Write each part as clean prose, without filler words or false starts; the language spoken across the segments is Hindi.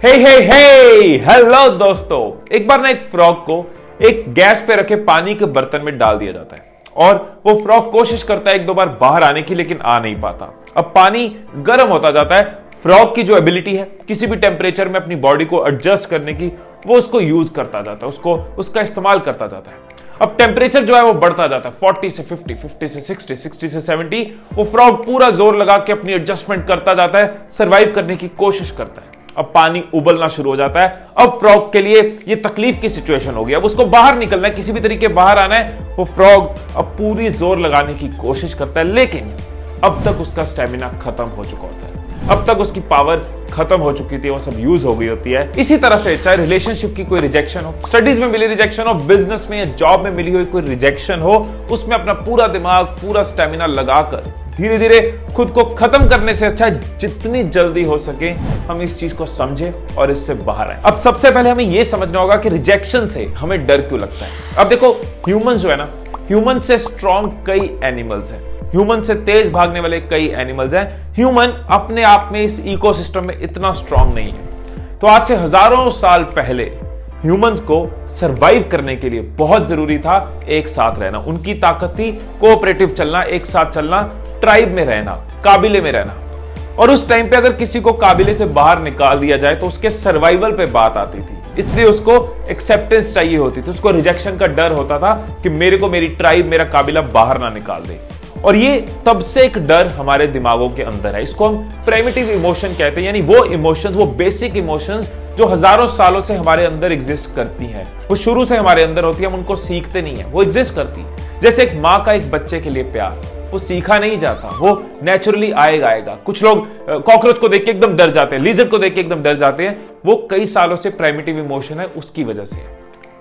हे हे हे हेलो दोस्तों, एक बार ना एक फ्रॉग को एक गैस पे रखे पानी के बर्तन में डाल दिया जाता है और वो फ्रॉग कोशिश करता है एक दो बार बाहर आने की, लेकिन आ नहीं पाता। अब पानी गर्म होता जाता है। फ्रॉग की जो एबिलिटी है किसी भी टेम्परेचर में अपनी बॉडी को एडजस्ट करने की, वो उसको यूज करता जाता है, उसका इस्तेमाल करता जाता है। अब टेम्परेचर जो है वो बढ़ता जाता है 40 से 50, 50 से 60, 60 से 70। वो फ्रॉग पूरा जोर लगा के अपनी एडजस्टमेंट करता जाता है, सर्वाइव करने की कोशिश करता है। अब पानी उबलना शुरू हो जाता है। अब फ्रॉग के लिए ये तकलीफ की सिचुएशन हो गई। अब उसको बाहर निकलना है, किसी भी तरीके बाहर आना है। वो फ्रॉग अब पूरी जोर लगाने की कोशिश करता है, लेकिन अब तक उसका स्टेमिना खत्म हो चुका होता है। अब तक उसकी पावर खत्म हो चुकी थी, वो सब यूज हो गई होती है। इसी तरह से चाहे रिलेशनशिप की कोई रिजेक्शन हो, स्टडीज में मिली रिजेक्शन हो, बिजनेस में या जॉब में मिली हुई कोई रिजेक्शन हो, उसमें अपना पूरा दिमाग, पूरा स्टेमिना लगाकर धीरे धीरे खुद को खत्म करने से अच्छा जितनी जल्दी हो सके हम इस चीज को समझें और इससे बाहर आए। अब सबसे पहले हमें यह समझना होगा कि रिजेक्शन से हमें डर क्यों लगता है। अब देखो, ह्यूमन जो है ना, ह्यूमन से स्ट्रॉन्ग कई एनिमल्स हैं, ह्यूमन से तेज भागने वाले कई एनिमल्स हैं। ह्यूमन अपने आप में इस इकोसिस्टम में इतना स्ट्रॉन्ग नहीं है। तो आज से हजारों साल पहले ह्यूमंस को सरवाइव करने के लिए बहुत जरूरी था एक साथ रहना। उनकी ताकत थी कोऑपरेटिव चलना, एक साथ चलना, ट्राइब में रहना, काबिले में रहना। और उस टाइम पे अगर किसी को काबिले से बाहर निकाल दिया जाए तो उसके सर्वाइवल पे बात आती थी, इसलिए उसको एक्सेप्टेंस चाहिए होती थी, उसको रिजेक्शन का डर होता था कि मेरे को मेरी ट्राइब, मेरा काबिला बाहर ना निकाल दे। और ये तब से एक डर हमारे दिमागों के अंदर है। इसको हम प्राइमिटिव इमोशन कहते हैं, यानी वो इमोशंस, वो बेसिक इमोशंस जो हजारों सालों से हमारे अंदर एग्जिस्ट करती हैं। वो शुरू से हमारे अंदर होती है, हम उनको सीखते नहीं है, वो एग्जिस्ट करती है। जैसे एक माँ का एक बच्चे के लिए प्यार, वो सीखा नहीं जाता, वो नेचुरली आएगा। कुछ लोग कॉकरोच को देख के एकदम डर जाते हैं, लिजर्ड को देख के एकदम डर जाते हैं, वो कई सालों से प्राइमिटिव इमोशन है, उसकी वजह से।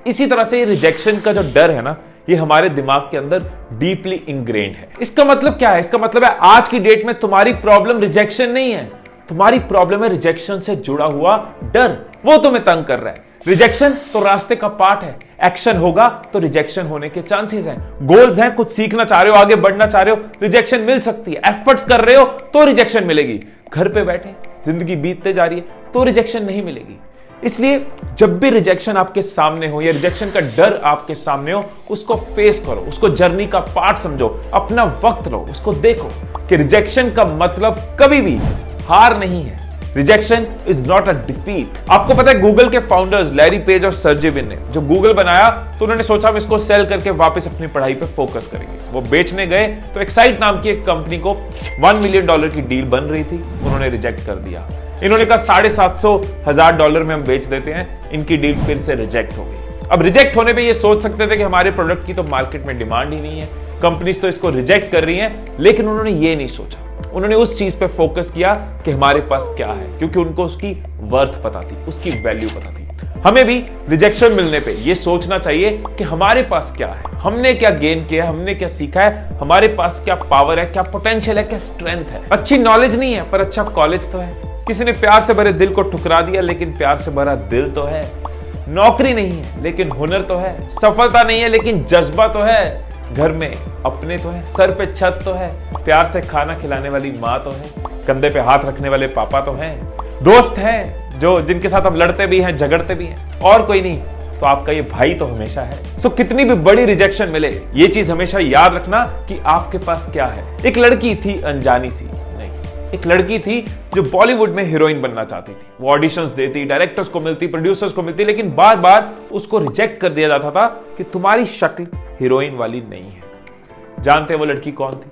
इसी तरह से रिजेक्शन का जो डर है ना, ये हमारे दिमाग के अंदर डीपली इंग्रेन्ड है। इसका मतलब क्या है? इसका मतलब है आज की डेट में तुम्हारी प्रॉब्लम रिजेक्शन नहीं है, तुम्हारी प्रॉब्लम है रिजेक्शन से जुड़ा हुआ डर। वो तुम्हें तंग कर रहा है। रिजेक्शन तो रास्ते का पार्ट है, एक्शन होगा तो रिजेक्शन होने के चांसेस हैं। गोल्स हैं, कुछ सीखना चाह रहे हो, आगे बढ़ना चाह रहे हो, रिजेक्शन मिल सकती है। एफर्ट्स कर रहे हो तो रिजेक्शन मिलेगी। घर पे बैठे जिंदगी बीतते जा रही है तो रिजेक्शन नहीं मिलेगी। इसलिए जब भी रिजेक्शन आपके सामने हो या रिजेक्शन का डर आपके सामने हो, उसको फेस करो, उसको जर्नी का पार्ट समझो, अपना वक्त लो, उसको देखो कि रिजेक्शन का मतलब कभी भी हार नहीं है। Rejection is not a defeat. आपको पता है गूगल के फाउंडर्स लैरी पेज और सर्जी ब्रिन ने जब गूगल बनाया तो उन्होंने सोचा हम इसको सेल करके वापस अपनी पढ़ाई पे फोकस करेंगे। वो बेचने गए तो एक्साइट नाम की एक कंपनी को $1 मिलियन की डील बन रही थी, उन्होंने रिजेक्ट कर दिया। इन्होंने कहा $750,000 में हम बेच देते हैं, इनकी डील फिर से रिजेक्ट हो गई। अब रिजेक्ट होने पे ये सोच सकते थे कि हमारे प्रोडक्ट की तो मार्केट में डिमांड ही नहीं है, कंपनीज तो इसको रिजेक्ट कर रही हैं, लेकिन उन्होंने ये नहीं सोचा। उन्होंने उस चीज पे फोकस किया कि हमारे पास क्या है, क्योंकि उनको उसकी वर्थ पता थी, उसकी वैल्यू पता थी। हमें भी रिजेक्शन मिलने पे ये सोचना चाहिए कि हमारे पास क्या है, हमने क्या गेन किया, हमने क्या सीखा है, हमारे पास क्या पावर है, क्या पोटेंशियल है, क्या स्ट्रेंथ है। अच्छी नॉलेज नहीं है पर अच्छा कॉलेज तो है। किसी ने प्यार से भरे दिल को ठुकरा दिया, लेकिन प्यार से भरा दिल तो है। नौकरी नहीं है लेकिन हुनर तो है। सफलता नहीं है लेकिन जज्बा तो है। घर में अपने तो है, सर पे छत तो है, प्यार से खाना खिलाने वाली माँ तो है, कंधे पे हाथ रखने वाले पापा तो हैं, दोस्त हैं जो जिनके साथ हम लड़ते भी हैं, झगड़ते भी हैं, और कोई नहीं तो आपका ये भाई तो हमेशा है। सो कितनी भी बड़ी रिजेक्शन मिले, ये चीज हमेशा याद रखना कि आपके पास क्या है। एक लड़की थी अनजानी सी, एक लड़की थी जो बॉलीवुड में हीरोइन बनना चाहती थी। वो ऑडिशंस देती, डायरेक्टर्स को मिलती, प्रोड्यूसर्स को मिलती, लेकिन बार बार उसको रिजेक्ट कर दिया जाता था कि तुम्हारी शक्ल हीरोइन वाली नहीं है। जानते हैं वो लड़की कौन थी?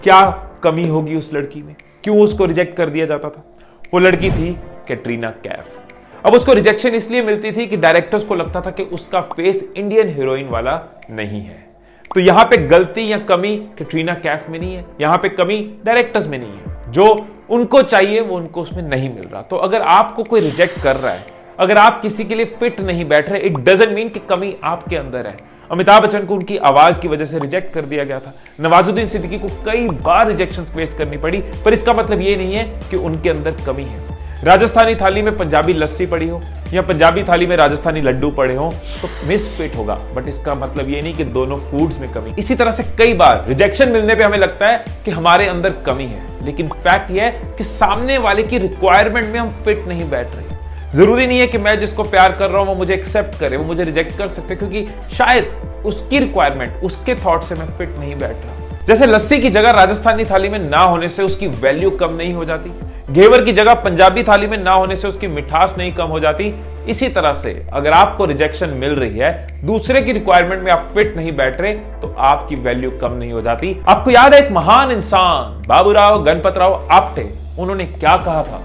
क्या कमी होगी उस लड़की में? क्यों उसको रिजेक्ट कर दिया जाता था? वो लड़की थी कैटरीना कैफ। अब उसको रिजेक्शन इसलिए मिलती थी कि डायरेक्टर्स को लगता था कि उसका फेस इंडियन हीरोइन वाला नहीं है। तो यहां पे गलती या कमी कैटरीना कैफ में नहीं है, यहां पे कमी डायरेक्टर्स में नहीं है। जो उनको चाहिए वो उनको उसमें नहीं मिल रहा। तो अगर आपको कोई रिजेक्ट कर रहा है, अगर आप किसी के लिए फिट नहीं बैठ रहे, इट डजंट मीन कि कमी आपके अंदर है। अमिताभ बच्चन को उनकी आवाज की वजह से रिजेक्ट कर दिया गया था। नवाजुद्दीन सिद्दीकी को कई बार रिजेक्शन फेस करनी पड़ी, पर इसका मतलब ये नहीं है कि उनके अंदर कमी है। राजस्थानी थाली में पंजाबी लस्सी पड़ी हो या पंजाबी थाली में राजस्थानी लड्डू पड़े हो तो मिसफिट होगा, बट इसका मतलब ये नहीं कि दोनों फूड्स में कमी। इसी तरह से कई बार रिजेक्शन मिलने पे हमें लगता है कि हमारे अंदर कमी है, लेकिन फैक्ट ये है कि सामने वाले की रिक्वायरमेंट में हम फिट नहीं बैठ रहे। जरूरी नहीं है कि मैं जिसको प्यार कर रहा हूं वो मुझे एक्सेप्ट करे, वो मुझे रिजेक्ट कर सकते, क्योंकि शायद उसकी रिक्वायरमेंट, उसके थॉट से मैं फिट नहीं बैठ रहा। जैसे लस्सी की जगह राजस्थानी थाली में ना होने से उसकी वैल्यू कम नहीं हो जाती, घेवर की जगह पंजाबी थाली में ना होने से उसकी मिठास नहीं कम हो जाती, इसी तरह से अगर आपको रिजेक्शन मिल रही है, दूसरे की रिक्वायरमेंट में आप फिट नहीं बैठ रहे, तो आपकी वैल्यू कम नहीं हो जाती। आपको याद है एक महान इंसान बाबूराव गणपतराव आप्टे, उन्होंने क्या कहा था?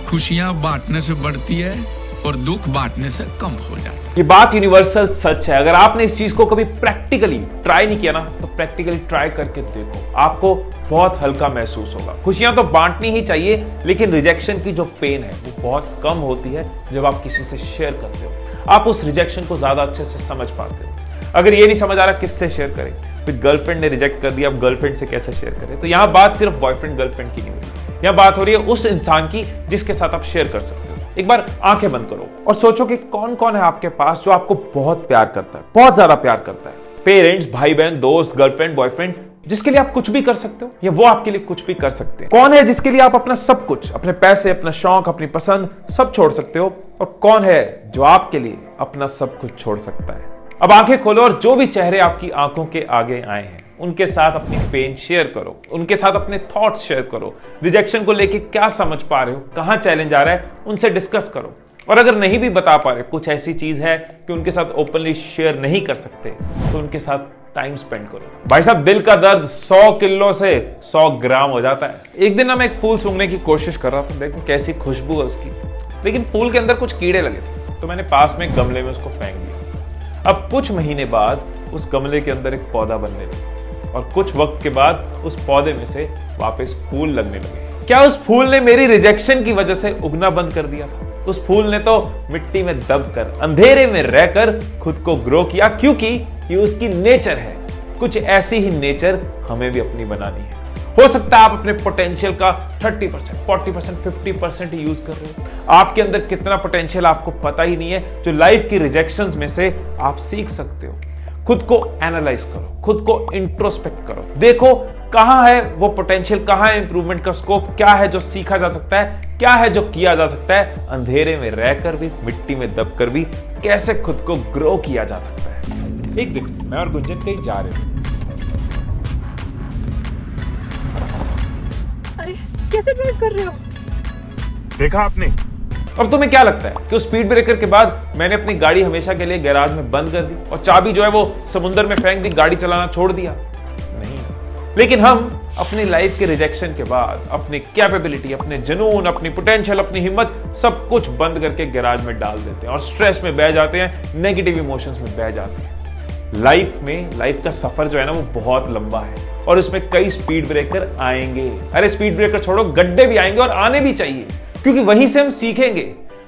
खुशियां बांटने से बढ़ती है और दुख बांटने से कम हो जाता है। ये बात यूनिवर्सल सच है। अगर आपने इस चीज को कभी प्रैक्टिकली ट्राई नहीं किया ना, तो प्रैक्टिकली ट्राई करके देखो, आपको बहुत हल्का महसूस होगा। खुशियां तो बांटनी ही चाहिए, लेकिन रिजेक्शन की जो पेन है वो बहुत कम होती है जब आप किसी से शेयर करते हो। आप उस रिजेक्शन को ज्यादा अच्छे से समझ पाते हो। अगर ये नहीं समझ आ रहा किससे शेयर करें, फिर गर्लफ्रेंड ने रिजेक्ट कर दिया, अब गर्लफ्रेड से कैसे शेयर करें? तो यहां बात सिर्फ बॉयफ्रेंड गर्लफ्रेंड की नहीं हो रही, यहां बात हो रही है उस इंसान की जिसके साथ आप शेयर कर सकते हो। एक बार आंखें बंद करो और सोचो कि कौन कौन है आपके पास जो आपको बहुत प्यार करता है, बहुत ज्यादा प्यार करता है। पेरेंट्स, भाई बहन, दोस्त, गर्लफ्रेंड, बॉयफ्रेंड, जिसके लिए आप कुछ भी कर सकते हो या वो आपके लिए कुछ भी कर सकते हैं। कौन है जिसके लिए आप अपना सब कुछ, अपने पैसे, अपना शौक, अपनी पसंद सब छोड़ सकते हो, और कौन है जो आपके लिए अपना सब कुछ छोड़ सकता है? अब आंखें खोलो और जो भी चेहरे आपकी आंखों के आगे आए हैं उनके साथ अपनी पेन शेयर करो, उनके साथ अपने थॉट्स शेयर करो। रिजेक्शन को लेके क्या समझ पा रहे हो, कहां चैलेंज आ रहा है, उनसे डिस्कस करो। और अगर नहीं भी बता पा रहे, कुछ ऐसी चीज है कि उनके साथ ओपनली शेयर नहीं कर सकते, तो उनके साथ टाइम स्पेंड करो। भाई साहब, दिल का दर्द 100 किलो से 100 ग्राम हो जाता है। एक दिन ना मैं एक फूल सूंघने की कोशिश कर रहा था, देखो कैसी खुशबू है उसकी, लेकिन फूल के अंदर कुछ कीड़े लगे थे, तो मैंने पास में एक गमले में उसको फेंक दिया। अब कुछ महीने बाद उस गमले के अंदर एक पौधा बनने लगा, और कुछ वक्त के बाद उस पौधे में से वापस फूल लगने लगे। क्या उस फूल ने मेरी रिजेक्शन की वजह से उगना बंद कर दिया था? उस फूल ने तो मिट्टी में दबकर, अंधेरे में रहकर खुद को ग्रो किया, क्योंकि ये उसकी नेचर है। कुछ ऐसी ही नेचर हमें भी अपनी बनानी है। हो सकता है आप अपने पोटेंशियल का 30%, 40%, 50% ही यूज कर रहे हो। आपके अंदर कितना पोटेंशियल आपको पता ही नहीं है, जो लाइफ की रिजेक्शंस में से आप सीख सकते हो। खुद को एनालाइज करो, खुद को इंट्रोस्पेक्ट करो, देखो कहां है वो पोटेंशियल, कहां है इंप्रूवमेंट का स्कोप, क्या है जो सीखा जा सकता है, क्या है जो किया जा सकता है। अंधेरे में रहकर भी, मिट्टी में दबकर भी कैसे खुद को ग्रो किया जा सकता है। एक दिन मैं और गुंजन कहीं जा रहे थे। अरे कैसे ड्राइव कर रहे हो? देखा आपने? अब तुम्हें क्या लगता है कि उस स्पीड ब्रेकर के बाद मैंने अपनी गाड़ी हमेशा के लिए गैराज में बंद कर दी और चाबी जो है वो समुद्र में फेंक दी, गाड़ी चलाना छोड़ दिया? नहीं। लेकिन हम अपनी लाइफ के रिजेक्शन के बाद अपनी कैपेबिलिटी, अपने जुनून, अपनी पोटेंशियल, अपनी हिम्मत सब कुछ बंद करके गैराज में डाल देते हैं और स्ट्रेस में बह जाते हैं, नेगेटिव इमोशंस में बह जाते हैं। लाइफ का सफर जो है ना वो बहुत लंबा है और इसमें कई स्पीड ब्रेकर आएंगे। अरे स्पीड ब्रेकर छोड़ो, गड्ढे भी आएंगे और आने भी चाहिए, क्योंकि वहीं से हम सीखेंगे।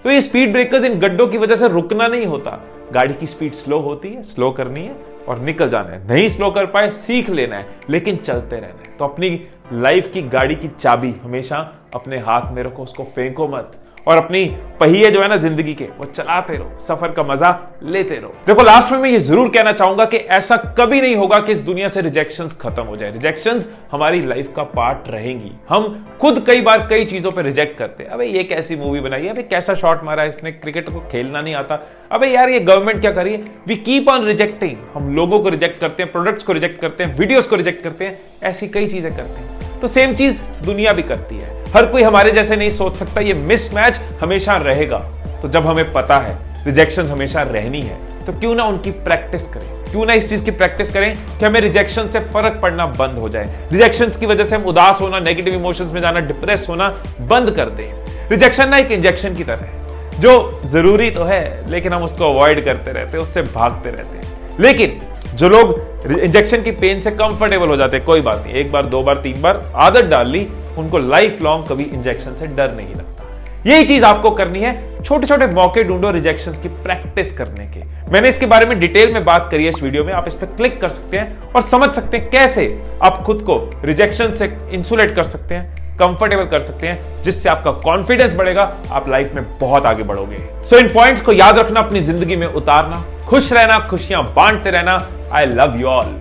तो ये स्पीड ब्रेकर्स इन गड्ढों की वजह से रुकना नहीं होता। गाड़ी की स्पीड स्लो होती है, स्लो करनी है और निकल जाना है। नहीं स्लो कर पाए, सीख लेना है, लेकिन चलते रहना है। तो अपनी लाइफ की गाड़ी की चाबी हमेशा अपने हाथ में रखो, उसको फेंको मत, और अपनी पहिए जो है ना जिंदगी के, वो चलाते रहो, सफर का मजा लेते रहो। देखो लास्ट में मैं ये जरूर कहना चाहूंगा कि ऐसा कभी नहीं होगा कि इस दुनिया से रिजेक्शंस खत्म हो जाए। रिजेक्शंस हमारी लाइफ का पार्ट रहेंगी। हम खुद कई बार कई चीजों पे रिजेक्ट करते हैं। अबे ये कैसी मूवी बनाई है, अबे कैसा शॉट मारा है इसने, क्रिकेट को खेलना नहीं आता, अबे यार ये गवर्नमेंट क्या करी है। We keep on rejecting. हम लोगों को रिजेक्ट करते हैं, प्रोडक्ट्स को रिजेक्ट करते हैं, वीडियोस को रिजेक्ट करते हैं, ऐसी कई चीजें करते हैं। तो सेम चीज दुनिया भी करती है। हर कोई हमारे जैसे नहीं सोच सकता, ये मिसमैच हमेशा रहेगा। तो जब हमें पता है रिजेक्शन हमेशा रहनी है, तो क्यों ना उनकी प्रैक्टिस करें, क्यों ना इस चीज की प्रैक्टिस करें कि हमें रिजेक्शन से फर्क पड़ना बंद हो जाए। रिजेक्शन की वजह से हम उदास होना, नेगेटिव इमोशंस में जाना, डिप्रेस होना बंद कर दें। रिजेक्शन ना एक इंजेक्शन की तरह है जो जरूरी तो है, लेकिन हम उसको अवॉइड करते रहते हैं, उससे भागते रहते हैं। लेकिन जो लोग इंजेक्शन की पेन से कंफर्टेबल हो जाते हैं, कोई बात नहीं, एक बार, दो बार, तीन बार आदत डाल ली, उनको लाइफ लॉन्ग कभी इंजेक्शन से डर नहीं लगता। यही चीज आपको करनी है, छोटे छोटे मौके ढूंढो रिजेक्शंस की प्रैक्टिस करने के। मैंने इसके बारे में डिटेल में बात करी है इस वीडियो में, आप इस पर क्लिक कर सकते हैं और समझ सकते हैं कैसे आप खुद को रिजेक्शन से इंसुलेट कर सकते हैं, कंफर्टेबल कर सकते हैं, जिससे आपका कॉन्फिडेंस बढ़ेगा, आप लाइफ में बहुत आगे बढ़ोगे। सो इन पॉइंट्स को याद रखना, अपनी जिंदगी में उतारना, खुश रहना, खुशियां बांटते रहना। I love you all.